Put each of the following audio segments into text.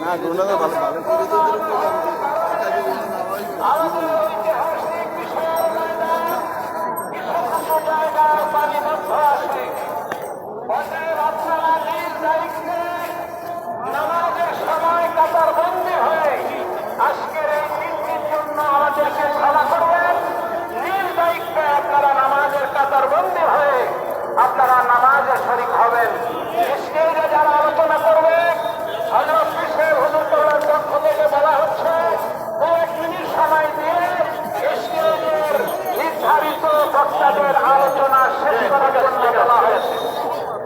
না গুণাটা ভালো ভালো করে নামাজের সময় কাতার বন্দী হয়ে আজকের এই দিনটির জন্য আমাদেরকে ক্ষমা করবেন। নিজ দায়িত্বে আপনারা নামাজের কাতার বন্দী হয়ে আপনারা নামাজে শরীক হবেন। স্টেজে যারা আলোচনা করবে হযরত পিসের হুজুরের পক্ষ থেকে বলা হচ্ছে 1 মিনিট সময় দিয়ে স্টেজের নির্ধারিত বক্তাদের আলোচনা শেষ করার জন্য বলা হয়েছে।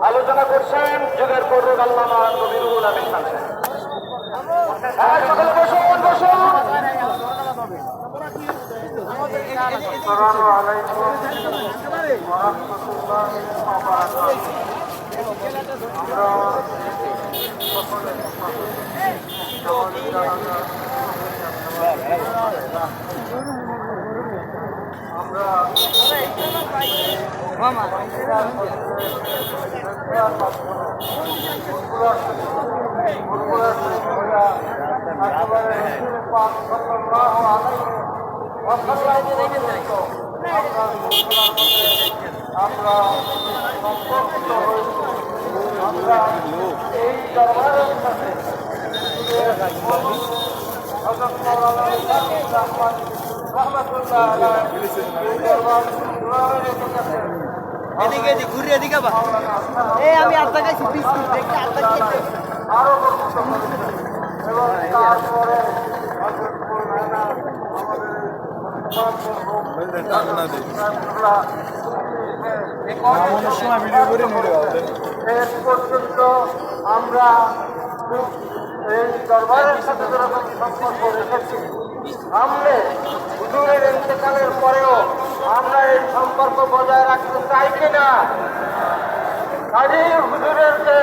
আলোচনা করছেন যুগের পূর্ব আল্লামা নবীরুল আমিন খান সাহেব। বসুন বসুন। আসসালামু আলাইকুম ওয়া রাহমাতুল্লাহি ওয়া বারাকাতুহু। আমরা সম্পর্কিত হয়েছি। আমরা এই দরবারের সাথে এদিকে এদিকে ঘুরে এদিকে বা আমি আর টাকাইছি বিস্কুট দেখতে আর টাকাইছি আরো এবং তারপরে এর পর্যন্ত আমরা এই দরবারের সাথে যেরকম সম্পর্ক রেখেছি, সামনে হুজুরের ইন্তেকালের পরেও আমরা এই সম্পর্ক বজায় রাখতে চাই কিনা। কাজী হুজুরের যে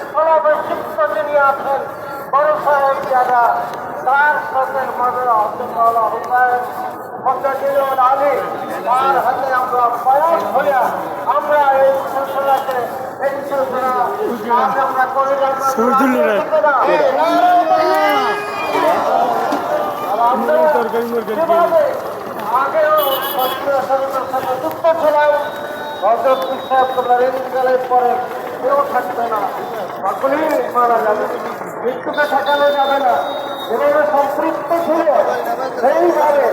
স্থলাভিষিক্ত যিনি আছেন বড় সাহেব দাদা, তার সাথে মাঝে হুসাইন ফজলুল আলী, তার হাতে আমরা বয়ান হইয়া আমরা এই সিলসিলাকে এই সিলসিলা আজ আমরা করে আগেও সাথে যুক্ত ছিলাম। হযরত সাহেব ইন্তেকালের পরে কেউ থাকবে না, সকলেই মারা যাবে, মৃত্যুকে ঠেকানো যাবে না। যেভাবে সম্পৃক্ত ছিল সেইভাবে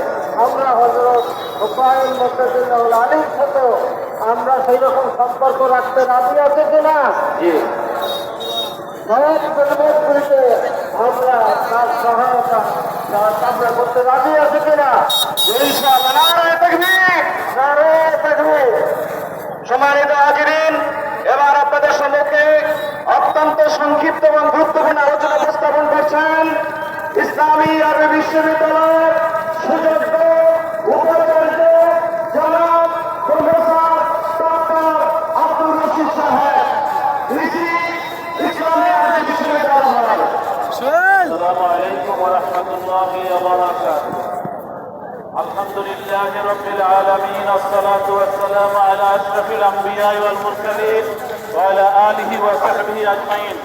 আমরা হযরত হুসাইন ফজলুল আলীর সাথেও আমরা সেই রকম সম্পর্ক রাখতে রাজি আছে কিনা। আমরা তার সহায়তা আমরা করতে রাজি আছে কিনা। সম্মানিত হাজিরিন, এবার আপনাদের সম্মুখে অত্যন্ত সংক্ষিপ্ত এবং গুরুত্বপূর্ণ আলোচনা উপস্থাপন করছেন ইসলামী আরবি বিশ্ববিদ্যালয়ের সুযোগ্য উপাচার্য জনাব প্রফেসর ডক্টর আব্দুর রশিদ সাহেব, ইসলামী আরবি বিশ্ববিদ্যালয়। السلام عليكم ورحمة الله وبركاته. الحمد لله رب العالمين، الصلاة والسلام على أشرف الأنبياء والمرسلين وعلى آله وصحبه أجمعين.